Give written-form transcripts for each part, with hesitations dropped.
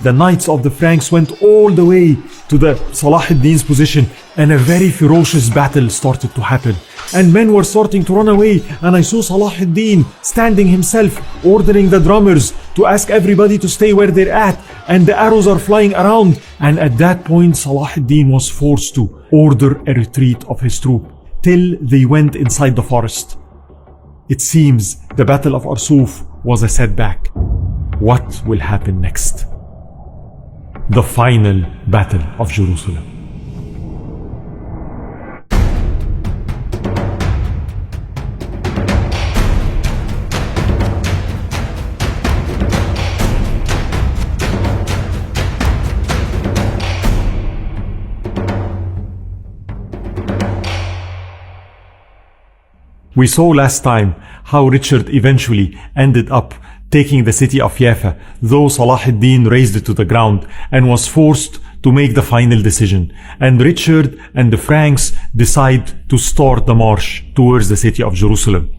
the knights of the Franks went all the way to the Salahuddin's position, and a very ferocious battle started to happen. And men were starting to run away, and I saw Salahuddin standing himself, ordering the drummers to ask everybody to stay where they're at, and the arrows are flying around. And at that point, Salahuddin was forced to order a retreat of his troop till they went inside the forest. It seems the Battle of Arsuf was a setback. What will happen next? The final Battle of Jerusalem. We saw last time how Richard eventually ended up taking the city of Jaffa, though Salahuddin razed it to the ground and was forced to make the final decision. And Richard and the Franks decide to start the march towards the city of Jerusalem.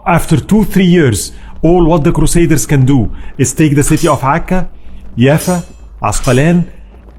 After 2-3 years, all what the Crusaders can do is take the city of Akka, Jaffa, Asqalan,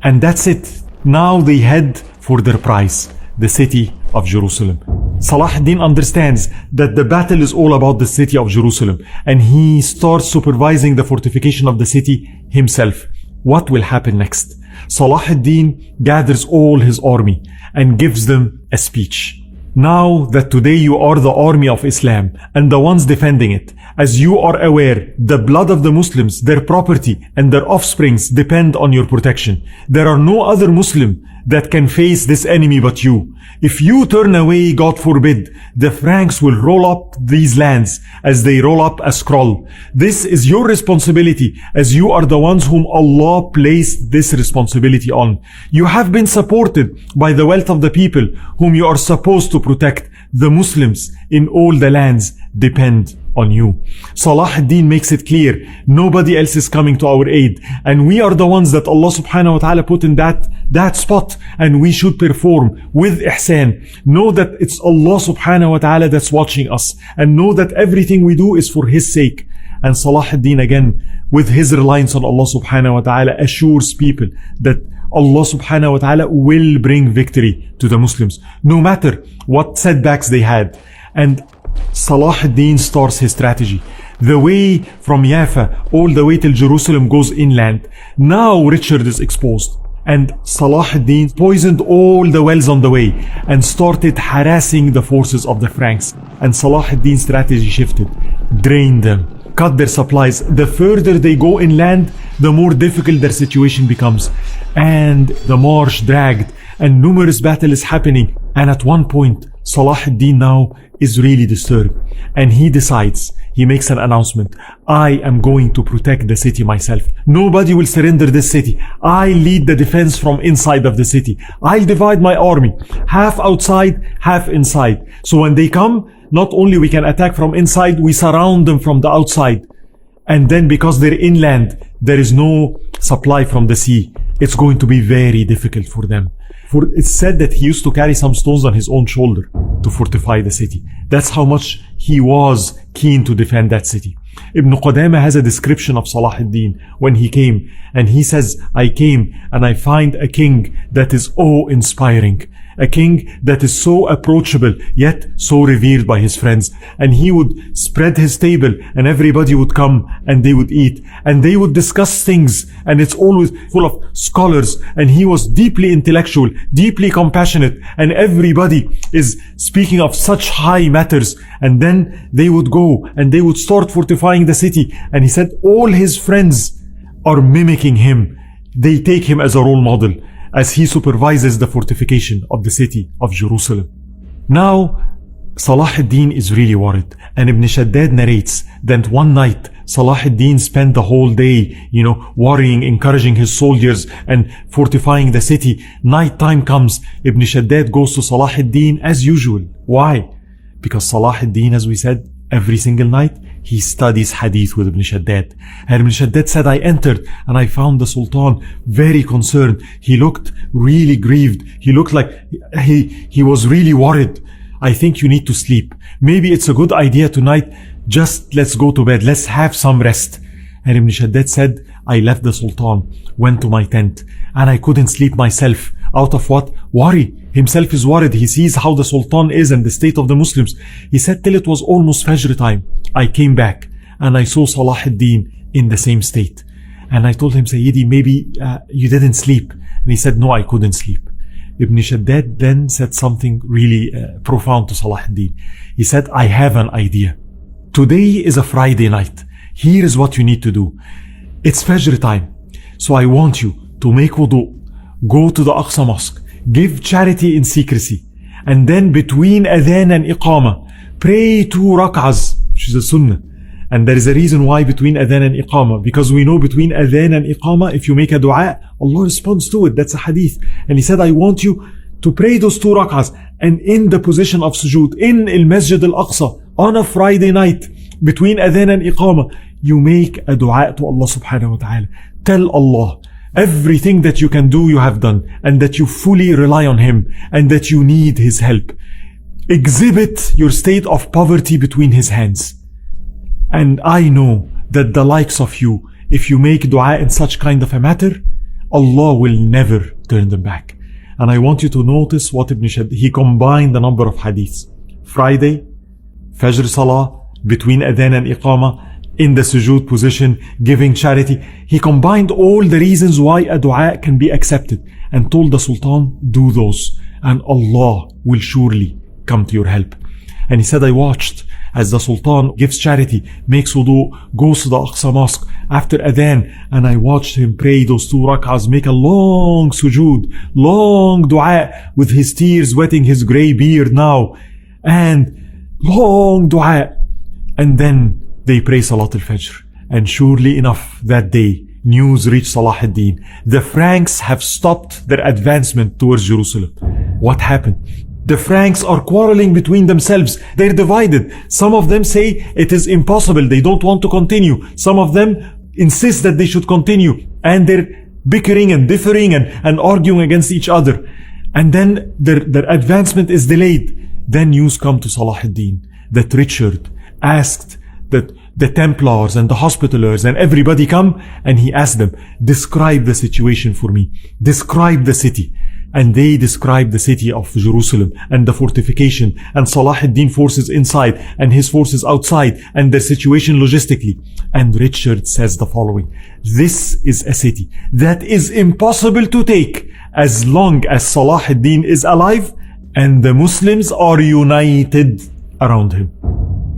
and that's it. Now they head for their prize, the city of Jerusalem. Salahuddin understands that the battle is all about the city of Jerusalem, and he starts supervising the fortification of the city himself. What will happen next? Salahuddin gathers all his army and gives them a speech. Now that today you are the army of Islam and the ones defending it, as you are aware, the blood of the Muslims, their property and their offsprings depend on your protection. There are no other Muslim that can face this enemy but you. If you turn away, God forbid, the Franks will roll up these lands as they roll up a scroll. This is your responsibility, as you are the ones whom Allah placed this responsibility on. You have been supported by the wealth of the people whom you are supposed to protect. The Muslims in all the lands depend on you. Salahuddin makes it clear, nobody else is coming to our aid, and we are the ones that Allah subhanahu wa ta'ala put in that spot, and we should perform with ihsan. Know that it's Allah subhanahu wa ta'ala that's watching us, and know that everything we do is for His sake. And Salahuddin again, with his reliance on Allah subhanahu wa ta'ala, assures people that Allah subhanahu wa ta'ala will bring victory to the Muslims, no matter what setbacks they had. And Salahuddin starts his strategy. The way from Jaffa all the way till Jerusalem goes inland. Now Richard is exposed, and Salahuddin poisoned all the wells on the way and started harassing the forces of the Franks. And Salahuddin's strategy shifted. Drain them, cut their supplies. The further they go inland, the more difficult their situation becomes. And the march dragged, and numerous battles happening. And at one point, Salahuddin now is really disturbed, and he decides, he makes an announcement: I am going to protect the city myself. Nobody will surrender this city. I lead the defense from inside of the city. I'll divide my army, half outside, half inside. So when they come, not only we can attack from inside, we surround them from the outside. And then because they're inland, there is no supply from the sea. It's going to be very difficult for them. For it's said that he used to carry some stones on his own shoulder to fortify the city. That's how much he was keen to defend that city. Ibn Qudama has a description of Salahuddin when he came, and he says, I came and I find a king that is awe-inspiring. A king that is so approachable, yet so revered by his friends. And he would spread his table, and everybody would come and they would eat. And they would discuss things, and it's always full of scholars. And he was deeply intellectual, deeply compassionate, and everybody is speaking of such high matters. And then they would go and they would start fortifying the city. And he said all his friends are mimicking him. They take him as a role model as he supervises the fortification of the city of Jerusalem. Now, Salahuddin is really worried, and Ibn Shaddad narrates that one night Salahuddin spent the whole day, worrying, encouraging his soldiers and fortifying the city. Night time comes, Ibn Shaddad goes to Salahuddin as usual. Why? Because Salahuddin, as we said, every single night he studies hadith with Ibn Shaddad. And Ibn Shaddad said, I entered and I found the Sultan very concerned. He looked really grieved. He looked like he was really worried. I think you need to sleep. Maybe it's a good idea tonight. Just let's go to bed. Let's have some rest. And Ibn Shaddad said, I left the Sultan, went to my tent, and I couldn't sleep myself. Out of what? Worry. Himself is worried. He sees how the Sultan is and the state of the Muslims. He said till it was almost Fajr time. I came back and I saw Salahuddin in the same state. And I told him, Sayyidi, maybe you didn't sleep. And he said, no, I couldn't sleep. Ibn Shaddad then said something really profound to Salahuddin. He said, I have an idea. Today is a Friday night. Here is what you need to do. It's Fajr time. So I want you to make wudu, go to the Aqsa Mosque, give charity in secrecy, and then between adhan and iqamah, pray 2 rak'ahs, which is a sunnah. And there is a reason why between adhan and iqamah, because we know between adhan and iqamah, if you make a dua, Allah responds to it. That's a hadith. And he said, I want you to pray those 2 rak'ahs, and in the position of sujood, in al-Masjid al-Aqsa, on a Friday night, between adhan and iqamah, you make a dua to Allah subhanahu wa ta'ala. Tell Allah everything that you can do, you have done, and that you fully rely on Him, and that you need His help. Exhibit your state of poverty between His hands. And I know that the likes of you, if you make dua in such kind of a matter, Allah will never turn them back. And I want you to notice what Ibn Shaddad, he combined a number of hadiths. Friday, Fajr Salah, between adhan and iqamah, in the sujood position, giving charity. He combined all the reasons why a dua can be accepted and told the Sultan, do those, and Allah will surely come to your help. And he said, I watched as the Sultan gives charity, makes wudu, goes to the Aqsa Mosque after adhan, and I watched him pray those 2 rak'ahs, make a long sujood, long dua, with his tears wetting his grey beard now, and long dua. And then they pray Salat al-Fajr. And surely enough, that day, news reached Salahuddin. The Franks have stopped their advancement towards Jerusalem. What happened? The Franks are quarreling between themselves. They're divided. Some of them say it is impossible. They don't want to continue. Some of them insist that they should continue. And they're bickering and differing and arguing against each other. And then their advancement is delayed. Then news come to Salahuddin that Richard asked that the Templars and the Hospitallers and everybody come, and he asked them, describe the situation for me. Describe the city. And they described the city of Jerusalem and the fortification and Salahuddin forces inside and his forces outside and their situation logistically. And Richard says the following, this is a city that is impossible to take as long as Salahuddin is alive and the Muslims are united around him.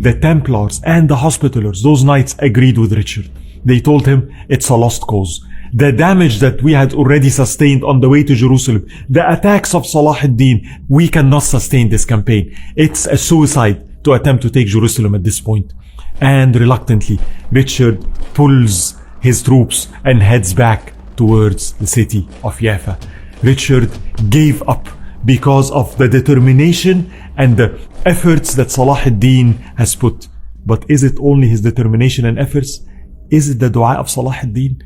The Templars and the Hospitallers, those knights, agreed with Richard. They told him, it's a lost cause. The damage that we had already sustained on the way to Jerusalem, the attacks of Salahuddin, we cannot sustain this campaign. It's a suicide to attempt to take Jerusalem at this point. And reluctantly, Richard pulls his troops and heads back towards the city of Jaffa. Richard gave up because of the determination and the efforts that Salahuddin has put. But is it only his determination and efforts? Is it the dua of Salahuddin?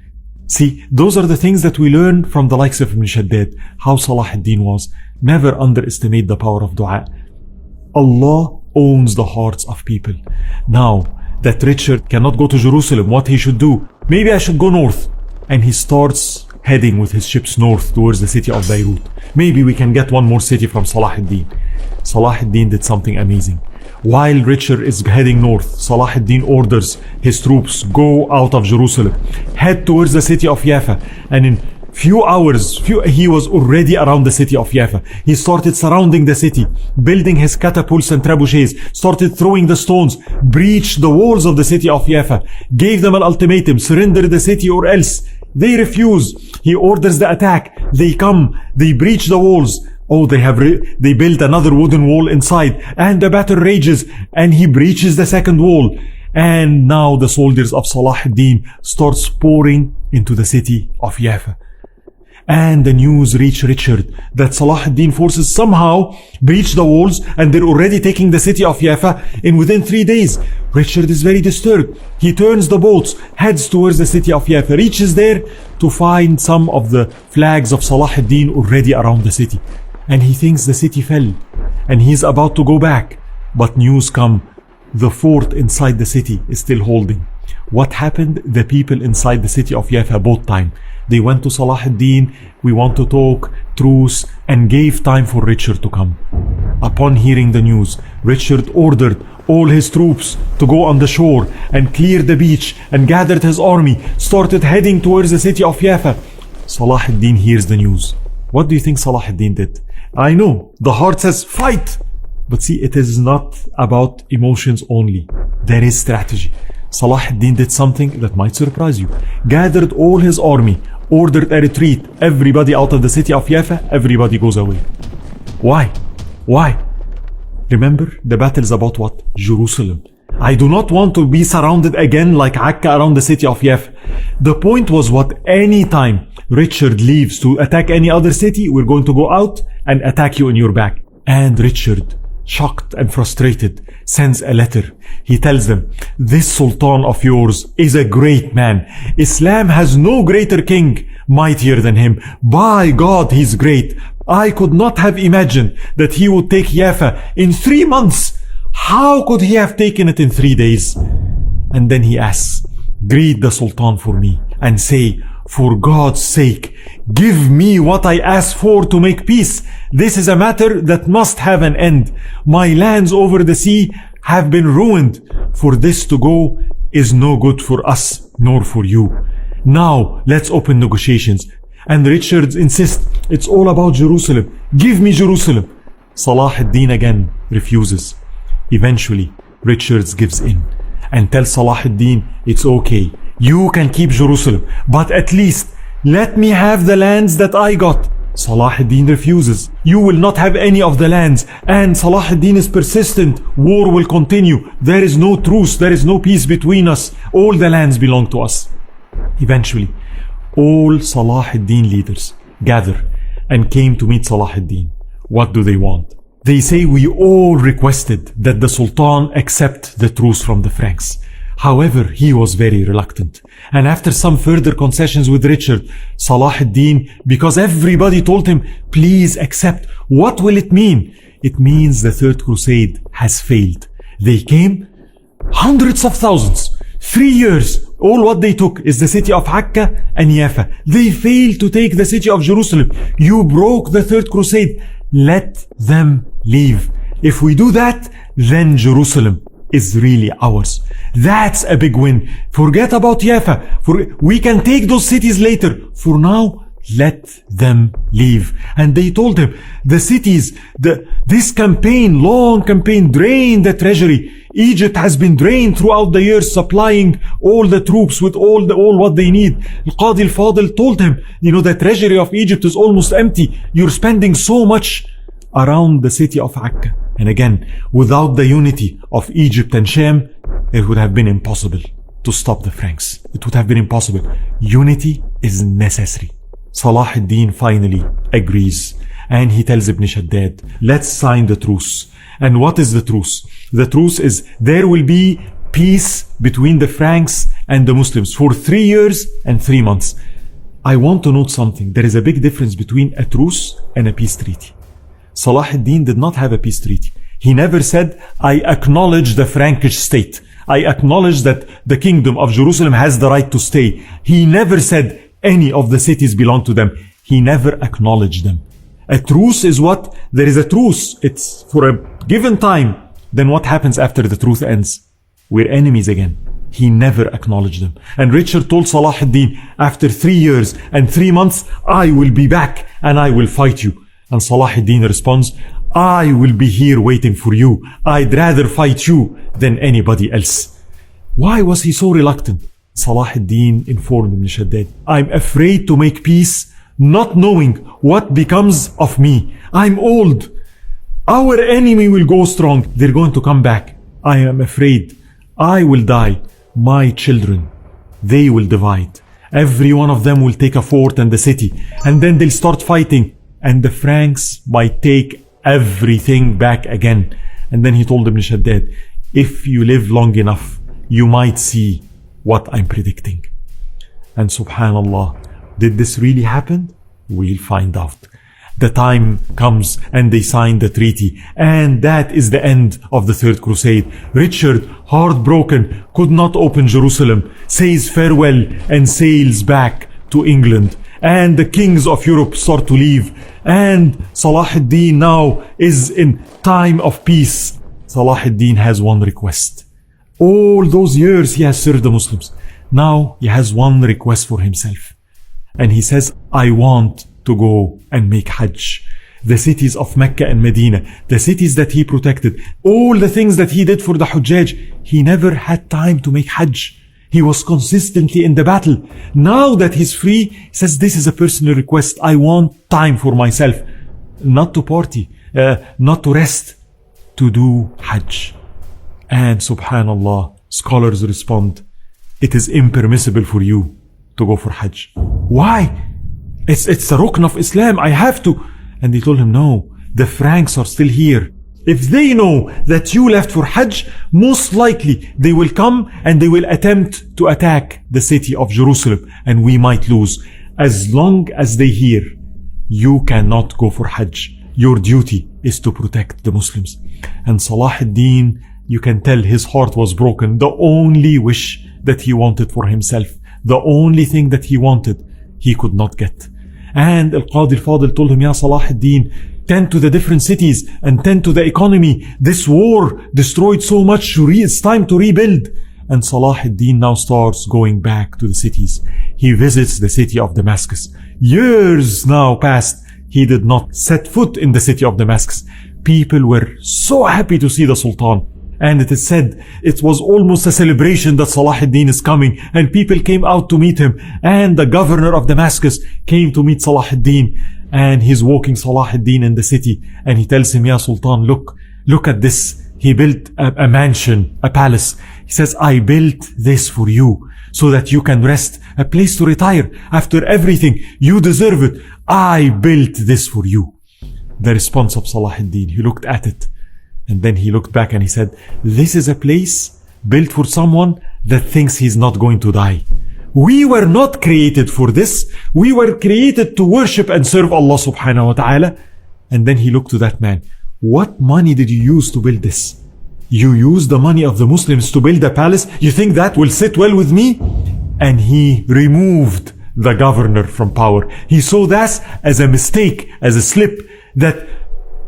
See, those are the things that we learn from the likes of Ibn Shaddad, how Salahuddin was. Never underestimate the power of dua. Allah owns the hearts of people. Now that Richard cannot go to Jerusalem, what he should do? Maybe I should go north. And he starts heading with his ships north towards the city of Beirut. Maybe we can get one more city from Salahuddin. Salahuddin did something amazing. While Richard is heading north, Salahuddin orders his troops, go out of Jerusalem, head towards the city of Jaffa. And in few hours, he was already around the city of Jaffa. He started surrounding the city, building his catapults and trebuchets, started throwing the stones, breached the walls of the city of Jaffa, gave them an ultimatum, surrender the city or else. They refuse. He orders the attack. They come, they breach the walls. Oh, they built another wooden wall inside, and the battle rages, and he breaches the second wall. And now the soldiers of Salahuddin starts pouring into the city of Jaffa. And the news reached Richard that Salahuddin forces somehow breached the walls and they're already taking the city of Jaffa in within 3 days. Richard is very disturbed. He turns the boats, heads towards the city of Jaffa, reaches there to find some of the flags of Salahuddin already around the city. And he thinks the city fell and he's about to go back. But news come. the fort inside the city is still holding. What happened? The people inside the city of Jaffa bought time. They went to Salahuddin, we want to talk, truce, and gave time for Richard to come. Upon hearing the news, Richard ordered all his troops to go on the shore and clear the beach and gathered his army, started heading towards the city of Jaffa. Salahuddin hears the news. What do you think Salahuddin did? I know, the heart says fight! But see, it is not about emotions only. There is strategy. Salahuddin did something that might surprise you. Gathered all his army, ordered a retreat. Everybody out of the city of Jaffa, everybody goes away. Why? Why? Remember, the battle is about what? Jerusalem. I do not want to be surrounded again like Akka around the city of Jaffa. The point was what? Anytime Richard leaves to attack any other city, we're going to go out and attack you in your back. And Richard, shocked and frustrated, sends a letter. He tells them, this Sultan of yours is a great man. Islam has no greater king, mightier than him. By God, he's great. I could not have imagined that he would take Jaffa in 3 months. How could he have taken it in 3 days? And then he asks, greet the Sultan for me and say, for God's sake, give me what I asked for to make peace. This is a matter that must have an end. My lands over the sea have been ruined. For this to go is no good for us, nor for you. Now, let's open negotiations. And Richard insists, it's all about Jerusalem. Give me Jerusalem. Salahuddin again refuses. Eventually, Richard gives in and tells Salahuddin, it's okay. You can keep Jerusalem, but at least let me have the lands that I got. Salahuddin refuses. You will not have any of the lands. And Salahuddin is persistent. War will continue. There is no truce. There is no peace between us. All the lands belong to us. Eventually, all Salahuddin leaders gather and came to meet Salahuddin. What do they want? They say we all requested that the Sultan accept the truce from the Franks. However, he was very reluctant. And after some further concessions with Richard, Salahuddin, because everybody told him, please accept. What will it mean? It means the Third Crusade has failed. They came, hundreds of thousands, 3 years. All what they took is the city of Akka and Jaffa. They failed to take the city of Jerusalem. You broke the Third Crusade. Let them leave. If we do that, then Jerusalem is really ours. That's a big win. Forget about Jaffa. We can take those cities later. For now, let them leave. And they told him, the cities, this campaign, long campaign, drained the treasury. Egypt has been drained throughout the years, supplying all the troops with all what they need. Qadi al-Fadl told him, the treasury of Egypt is almost empty. You're spending so much around the city of Akka. And again, without the unity of Egypt and Sham, it would have been impossible to stop the Franks. It would have been impossible. Unity is necessary. Salahuddin finally agrees. And he tells Ibn Shaddad, let's sign the truce. And what is the truce? The truce is there will be peace between the Franks and the Muslims for 3 years and 3 months. I want to note something. There is a big difference between a truce and a peace treaty. Salahuddin did not have a peace treaty. He never said, I acknowledge the Frankish state. I acknowledge that the kingdom of Jerusalem has the right to stay. He never said any of the cities belong to them. He never acknowledged them. A truce is what? There is a truce. It's for a given time. Then what happens after the truce ends? We're enemies again. He never acknowledged them. And Richard told Salahuddin, after 3 years and 3 months, I will be back and I will fight you. And Salahuddin responds, I will be here waiting for you. I'd rather fight you than anybody else. Why was he so reluctant? Salahuddin informed Ibn Shaddad, I'm afraid to make peace, not knowing what becomes of me. I'm old. Our enemy will go strong. They're going to come back. I am afraid. I will die. My children, they will divide. Every one of them will take a fort and the city. And then they'll start fighting. And the Franks might take everything back again. And then he told Ibn Shaddad, if you live long enough, you might see what I'm predicting. And subhanallah, did this really happen? We'll find out. the time comes and they sign the treaty. And that is the end of the Third Crusade. Richard, heartbroken, could not open Jerusalem, says farewell and sails back to England. And the kings of Europe start to leave. And Salahuddin now is in time of peace. Salahuddin has one request. All those years he has served the Muslims. Now he has one request for himself. And he says, I want to go and make Hajj. The cities of Mecca and Medina, the cities that he protected, all the things that he did for the Hujjaj, he never had time to make Hajj. He was consistently in the battle. Now that he's free, he says, this is a personal request. I want time for myself. Not to party, not to rest, to do Hajj. And subhanallah, scholars respond, it is impermissible for you to go for Hajj. Why? It's the rukn of Islam. I have to. And they told him, no, the Franks are still here. If they know that you left for Hajj, most likely they will come and they will attempt to attack the city of Jerusalem and we might lose. As long as they hear, you cannot go for Hajj. Your duty is to protect the Muslims. And Salahuddin, you can tell his heart was broken. The only wish that he wanted for himself, the only thing that he wanted, he could not get. And Al-Qadi al-Fadil told him, Ya Salahuddin, tend to the different cities and tend to the economy. This war destroyed so much. It's time to rebuild. And Salahuddin now starts going back to the cities. He visits the city of Damascus. Years now passed. He did not set foot in the city of Damascus. People were so happy to see the Sultan. And it is said it was almost a celebration that Salahuddin is coming, and people came out to meet him. And the governor of Damascus came to meet Salahuddin, and he's walking Salahuddin in the city, and he tells him, Ya Sultan, look at this. He built a mansion, a palace. He says, I built this for you so that you can rest, a place to retire after everything. You deserve it. I built this for you. The response of Salahuddin, he looked at it. And then he looked back and he said, this is a place built for someone that thinks he's not going to die. We were not created for this. We were created to worship and serve Allah subhanahu wa ta'ala. And then he looked to that man. What money did you use to build this? You used the money of the Muslims to build a palace? You think that will sit well with me? And he removed the governor from power. He saw that as a mistake, as a slip, that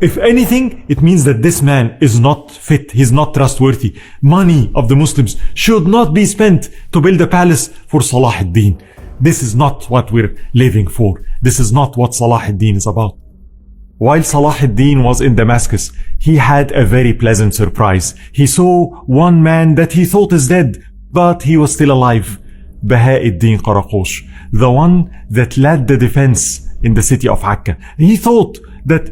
if anything, it means that this man is not fit. He's not trustworthy. Money of the Muslims should not be spent to build a palace for Salahuddin. This is not what we're living for. This is not what Salahuddin is about. While Salahuddin was in Damascus, he had a very pleasant surprise. He saw one man that he thought is dead, but he was still alive. Baha'u'ddin Qaraqosh, the one that led the defense in the city of Akka. He thought that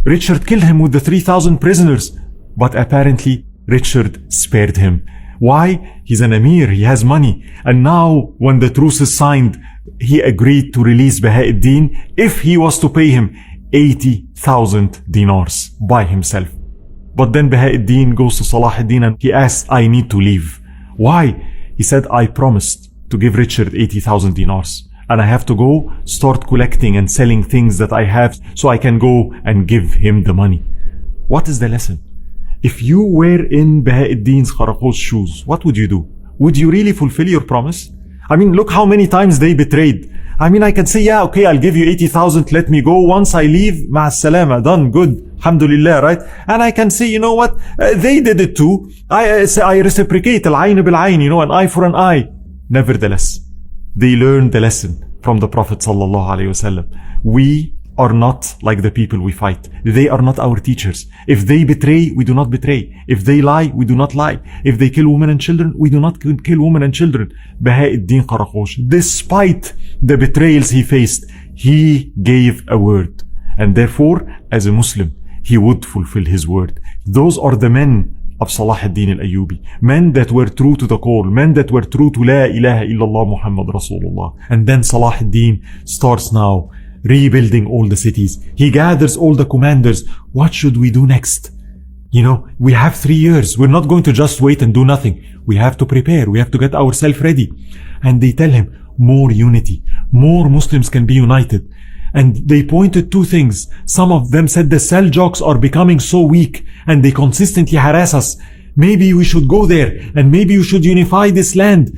Richard killed him with the 3,000 prisoners, but apparently Richard spared him. Why? He's an emir, he has money. And now when the truce is signed, he agreed to release Baha'u'ddin if he was to pay him 80,000 dinars by himself. But then Baha'u'ddin goes to Salahuddin and he asks, I need to leave. Why? He said, I promised to give Richard 80,000 dinars. And I have to go start collecting and selling things that I have so I can go and give him the money. What is the lesson? If you were in Baha'u'ddin's Qaraqosh's shoes, what would you do? Would you really fulfill your promise? I mean, look how many times they betrayed. I mean, I can say, yeah, okay, I'll give you 80,000, let me go. Once I leave, ma'as salama, done, good, alhamdulillah, right? And I can say, you know what? They did it too. I reciprocate, al-ayn bil-ayn, an eye for an eye. Nevertheless, they learned the lesson from the Prophet sallallahu alaihi wasallam. We are not like the people we fight. They are not our teachers. If they betray, we do not betray. If they lie, we do not lie. If they kill women and children, we do not kill women and children. Baha'u'ddin Qaraqosh, despite the betrayals he faced, he gave a word. And therefore, as a Muslim, he would fulfill his word. Those are the men of Salahuddin al-Ayyubi. Men that were true to the call. Men that were true to La ilaha illallah Muhammad Rasulullah. And then Salahuddin starts now rebuilding all the cities. He gathers all the commanders. What should we do next? We have 3 years. We're not going to just wait and do nothing. We have to prepare. We have to get ourselves ready. And they tell him, more unity. More Muslims can be united. And they pointed two things. Some of them said the Seljuks are becoming so weak and they consistently harass us. Maybe we should go there and maybe we should unify this land.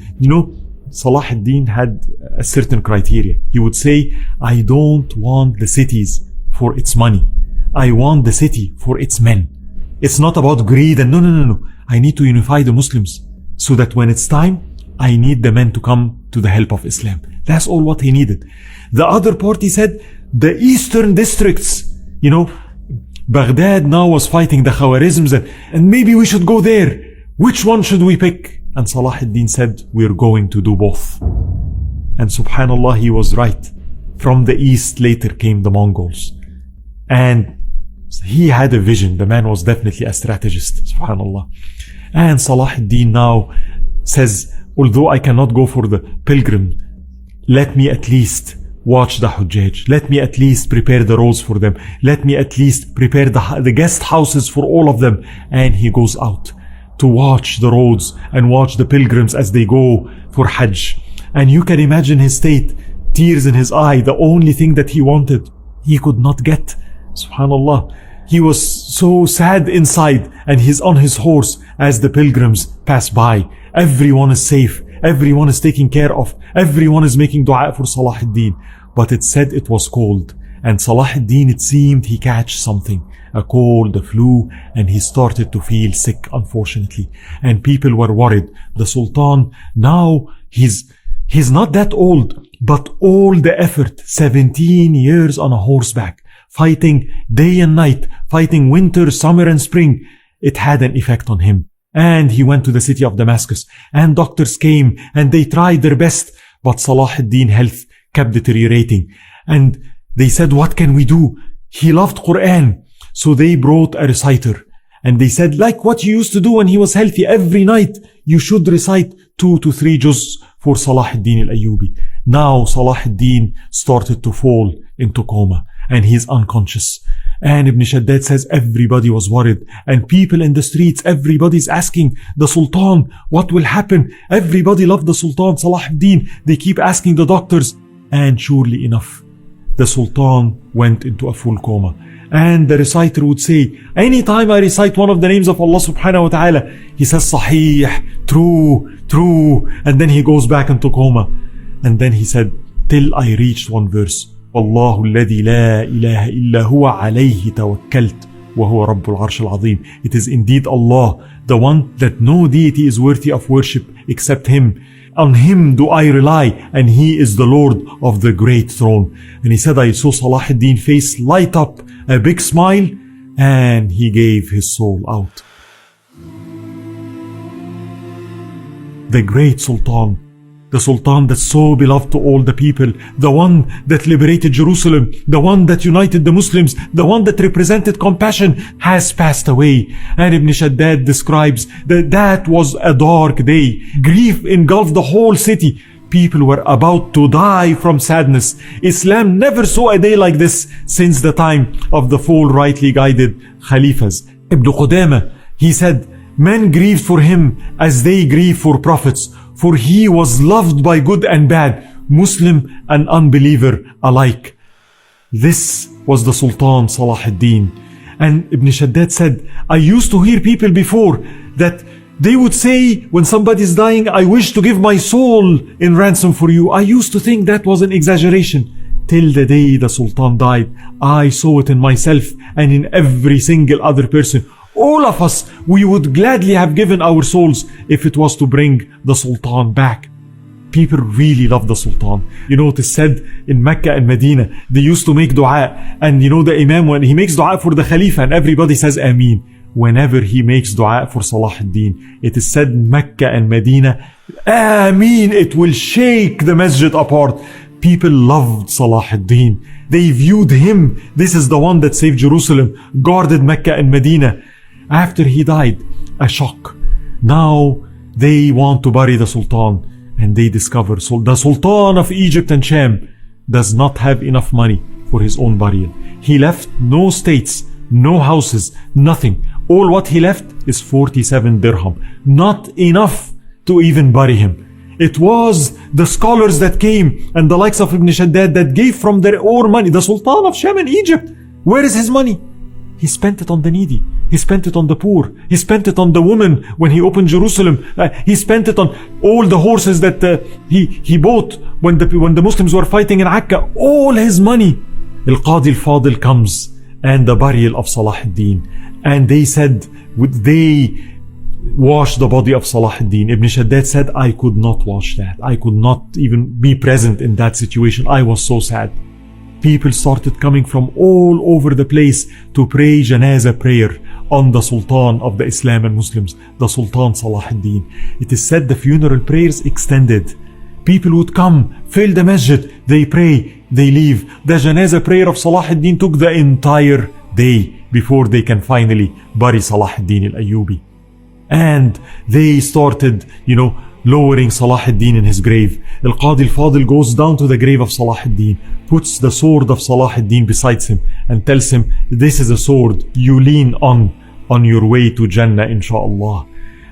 Salahuddin had a certain criteria. He would say, I don't want the cities for its money. I want the city for its men. It's not about greed and no. I need to unify the Muslims so that when it's time, I need the men to come to the help of Islam. That's all what he needed. The other party said the eastern districts, Baghdad now was fighting the Khawarizms and maybe we should go there. Which one should we pick? And Salahuddin said, we're going to do both. And subhanallah, he was right. From the east later came the Mongols. And he had a vision. The man was definitely a strategist, subhanallah. And Salahuddin now says, although I cannot go for the pilgrim, let me at least watch the Hujjaj. Let me at least prepare the roads for them. Let me at least prepare the guest houses for all of them. And he goes out to watch the roads and watch the pilgrims as they go for Hajj. And you can imagine his state, tears in his eye, the only thing that he wanted, he could not get. Subhanallah. He was so sad inside and he's on his horse as the pilgrims pass by. Everyone is safe. Everyone is taken care of. Everyone is making dua for Salahuddin. But it said it was cold. And Salahuddin, it seemed he catch something. A cold, a flu, and he started to feel sick, unfortunately. And people were worried. The Sultan, now he's not that old, but all the effort, 17 years on a horseback, fighting day and night, fighting winter, summer and spring, it had an effect on him. And he went to the city of Damascus, and doctors came, and they tried their best, but Salahuddin's health kept deteriorating. And they said, what can we do? He loved Quran. So they brought a reciter, and they said, like what you used to do when he was healthy, every night you should recite 2 to 3 juz for Salahuddin al-Ayyubi. Now Salahuddin started to fall into coma, and he's unconscious. And Ibn Shaddad says everybody was worried, and people in the streets, everybody's asking the Sultan, what will happen? Everybody loved the Sultan, Salahuddin. They keep asking the doctors, and surely enough, the Sultan went into a full coma. And the reciter would say, anytime I recite one of the names of Allah subhanahu wa ta'ala, he says, Sahih, true, and then he goes back into coma. And then he said, till I reached one verse, Wallahu alladhi la ilaha illa huwa alayhi tawakkalt wa huwa rabbul arsh al-azim. It is indeed Allah, the one that no deity is worthy of worship except Him. On Him do I rely, and He is the Lord of the great throne. And he said, I saw Salahuddin's face light up, a big smile, and he gave his soul out. The great Sultan, the Sultan that's so beloved to all the people, the one that liberated Jerusalem, the one that united the Muslims, the one that represented compassion, has passed away. And Ibn Shaddad describes that was a dark day. Grief engulfed the whole city. People were about to die from sadness. Islam never saw a day like this since the time of the four rightly guided Khalifas. Ibn Qudamah, he said, men grieved for him as they grieve for prophets, for he was loved by good and bad, Muslim and unbeliever alike. This was the Sultan Salahuddin. And Ibn Shaddad said, I used to hear people before that they would say when somebody is dying, I wish to give my soul in ransom for you. I used to think that was an exaggeration. Till the day the Sultan died, I saw it in myself and in every single other person. All of us, we would gladly have given our souls if it was to bring the Sultan back. People really love the Sultan. It is said in Mecca and Medina, they used to make dua. And the Imam, when he makes dua for the Khalifa, and everybody says Ameen. Whenever he makes dua for Salahuddin, it is said in Mecca and Medina, Ameen, it will shake the masjid apart. People loved Salahuddin. They viewed him. This is the one that saved Jerusalem, guarded Mecca and Medina. After he died, a shock. Now they want to bury the Sultan, and they discover the Sultan of Egypt and Sham does not have enough money for his own burial. He left no states, no houses, nothing. All what he left is 47 dirham. Not enough to even bury him. It was the scholars that came and the likes of Ibn Shaddad that gave from their own money. The Sultan of Sham in Egypt, where is his money? He spent it on the needy. He spent it on the poor. He spent it on the women when he opened Jerusalem. He spent it on all the horses that he bought when the Muslims were fighting in Akka. All his money. Al-Qadi al-Fadil comes and the burial of Salahuddin. And they said, they washed the body of Salahuddin. Ibn Shaddad said, I could not watch that. I could not even be present in that situation. I was so sad. People started coming from all over the place to pray Janazah prayer on the Sultan of the Islam and Muslims, the Sultan Salahuddin. It is said the funeral prayers extended. People would come, fill the masjid, they pray, they leave. The Janazah prayer of Salahuddin took the entire day before they can finally bury Salahuddin al-Ayyubi. And they started, lowering Salahuddin in his grave. Al-Qadi al-Fadil goes down to the grave of Salahuddin, puts the sword of Salahuddin beside him and tells him, this is a sword you lean on your way to Jannah, inshallah.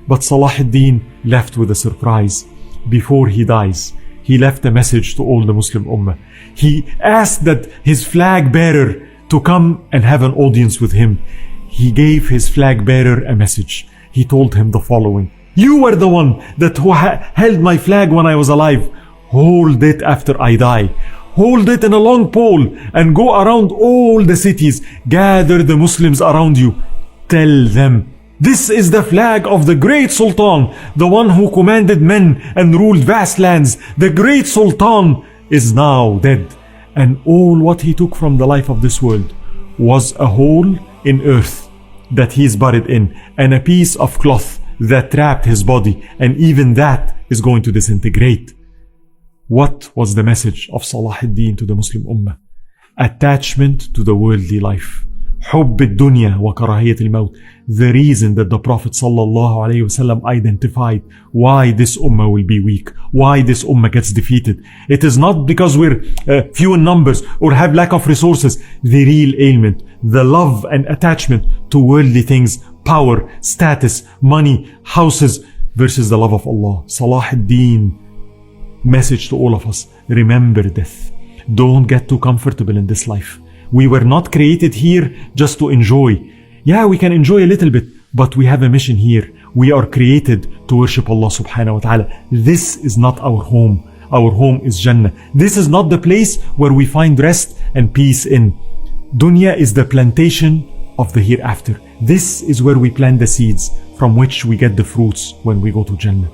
But Salahuddin left with a surprise. Before he dies, he left a message to all the Muslim Ummah. He asked that his flag bearer to come and have an audience with him. He gave his flag bearer a message. He told him the following: you were the one that held my flag when I was alive. Hold it after I die. Hold it in a long pole and go around all the cities. Gather the Muslims around you. Tell them, this is the flag of the great Sultan, the one who commanded men and ruled vast lands. The great Sultan is now dead. And all what he took from the life of this world was a hole in earth that he is buried in, and a piece of cloth that trapped his body, and even that is going to disintegrate. What was the message of Salahuddin to the Muslim Ummah? Attachment to the worldly life. حب الدنيا وكراهية الموت. The reason that the Prophet ﷺ identified why this ummah will be weak, why this ummah gets defeated. It is not because we're few in numbers or have lack of resources. The real ailment, the love and attachment to worldly things, power, status, money, houses, versus the love of Allah. Salahuddin, message to all of us: remember death. Don't get too comfortable in this life. We were not created here just to enjoy. Yeah, we can enjoy a little bit, but we have a mission here. We are created to worship Allah subhanahu wa ta'ala. This is not our home. Our home is Jannah. This is not the place where we find rest and peace in. Dunya is the plantation of the hereafter. This is where we plant the seeds from which we get the fruits when we go to Jannah.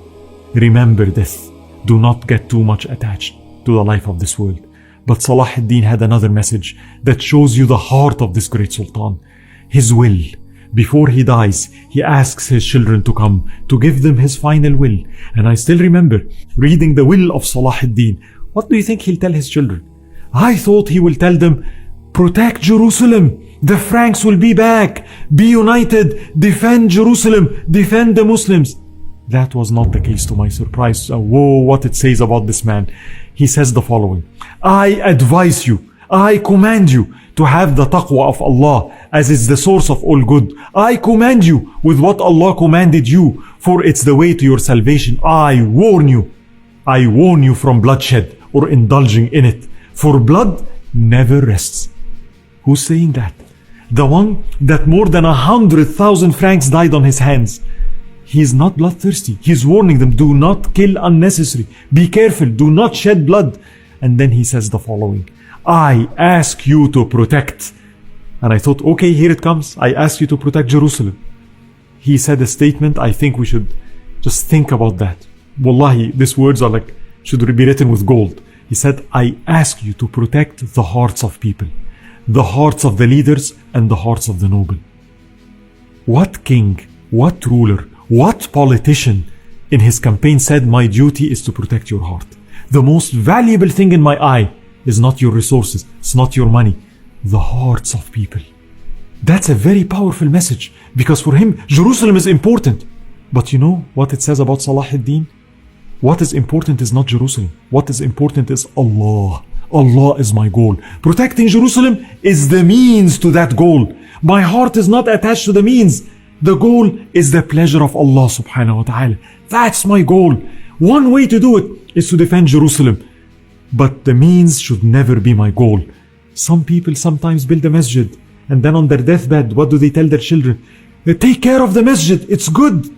Remember death. Do not get too much attached to the life of this world. But Salahuddin had another message that shows you the heart of this great Sultan. His will. Before he dies, he asks his children to come to give them his final will. And I still remember reading the will of Salahuddin. What do you think he'll tell his children? I thought he will tell them, protect Jerusalem. The Franks will be back. Be united. Defend Jerusalem. Defend the Muslims. That was not the case, to my surprise. Whoa, what it says about this man. He says the following: I advise you, I command you to have the taqwa of Allah, as is the source of all good. I command you with what Allah commanded you, for it's the way to your salvation. I warn you from bloodshed or indulging in it, for blood never rests. Who's saying that? The one that more than 100,000 Franks died on his hands. He is not bloodthirsty. He is warning them, do not kill unnecessary. Be careful, do not shed blood. And then he says the following: I ask you to protect. And I thought, okay, here it comes. I ask you to protect Jerusalem. He said a statement, I think we should just think about that. Wallahi, these words are like, should be written with gold. He said, I ask you to protect the hearts of people, the hearts of the leaders and the hearts of the noble. What king, what ruler, what politician in his campaign said, my duty is to protect your heart? The most valuable thing in my eye is not your resources, it's not your money, the hearts of people. That's a very powerful message, because for him, Jerusalem is important. But you know what it says about Salahuddin? What is important is not Jerusalem. What is important is Allah. Allah is my goal. Protecting Jerusalem is the means to that goal. My heart is not attached to the means. The goal is the pleasure of Allah subhanahu wa ta'ala. That's my goal. One way to do it is to defend Jerusalem. But the means should never be my goal. Some people sometimes build a masjid, and then on their deathbed, what do they tell their children? Take care of the masjid, it's good.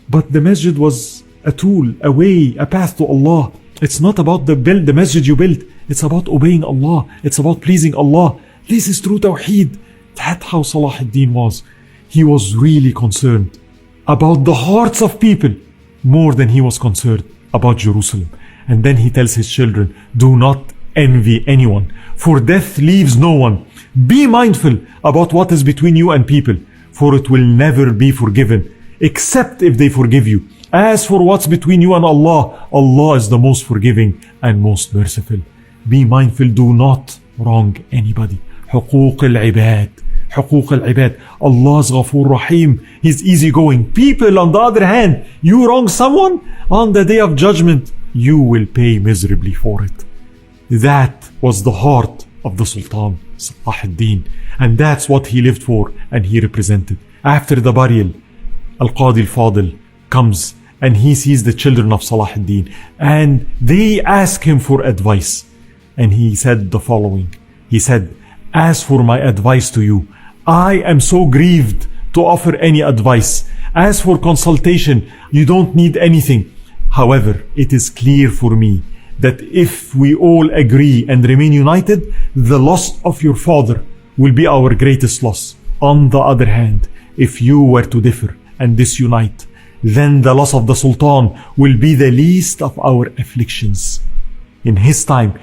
But the masjid was a tool, a way, a path to Allah. It's not about the masjid you built. It's about obeying Allah. It's about pleasing Allah. This is true Tawheed. That's how Salahuddin was. He was really concerned about the hearts of people more than he was concerned about Jerusalem. And then he tells his children, do not envy anyone, for death leaves no one. Be mindful about what is between you and people, for it will never be forgiven, except if they forgive you. As for what's between you and Allah, Allah is the most forgiving and most merciful. Be mindful, do not wrong anybody. حقوق العباد. حقوق العباد. Allah's Ghafoor Rahim. He's easygoing. People, on the other hand, you wrong someone, on the day of judgment, you will pay miserably for it. That was the heart of the Sultan, Salahuddin. And that's what he lived for and he represented. After the burial, Al-Qadi al-Fadil comes and he sees the children of Salahuddin and they ask him for advice. And he said the following. He said, as for my advice to you, I am so grieved to offer any advice. As for consultation, you don't need anything. However, it is clear for me that if we all agree and remain united, the loss of your father will be our greatest loss. On the other hand, if you were to differ and disunite, then the loss of the Sultan will be the least of our afflictions. In his time,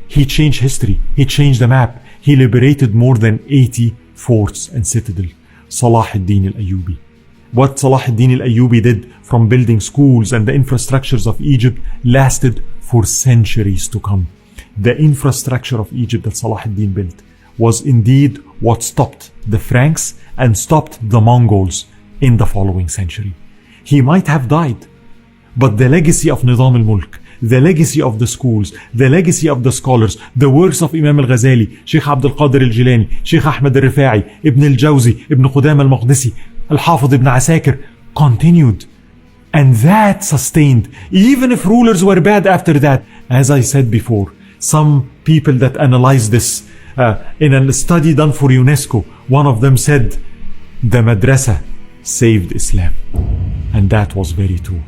he changed history. He changed the map. He liberated more than 80 forts and citadels. Salahuddin al-Ayyubi. What Salahuddin al-Ayyubi did from building schools and the infrastructures of Egypt lasted for centuries to come. The infrastructure of Egypt that Salahuddin built was indeed what stopped the Franks and stopped the Mongols in the following century. He might have died, but the legacy of Nizam al-Mulk, the legacy of the schools, the legacy of the scholars, the works of Imam al-Ghazali, Sheikh Abdul Qadir al-Jilani, Sheikh Ahmed al-Rifa'i, Ibn al-Jawzi, Ibn Qudam al-Maqdisi, Al-Hafidh ibn Asakir continued. And that sustained, even if rulers were bad after that. As I said before, some people that analyze this in a study done for UNESCO, one of them said, the madrasa saved Islam. And that was very true.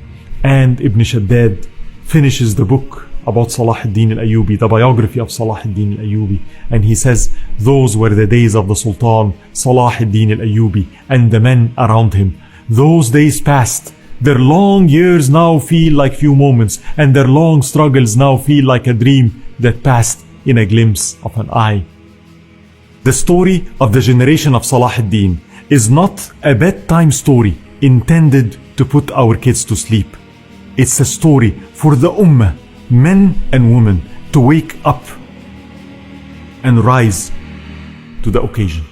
And Ibn Shaddad finishes the book about Salahuddin al-Ayyubi, the biography of Salahuddin al-Ayyubi, and he says, those were the days of the Sultan Salahuddin al-Ayyubi and the men around him. Those days passed. Their long years now feel like few moments, and their long struggles now feel like a dream that passed in a glimpse of an eye. The story of the generation of Salahuddin is not a bedtime story intended to put our kids to sleep. It's a story for the Ummah, men and women, to wake up and rise to the occasion.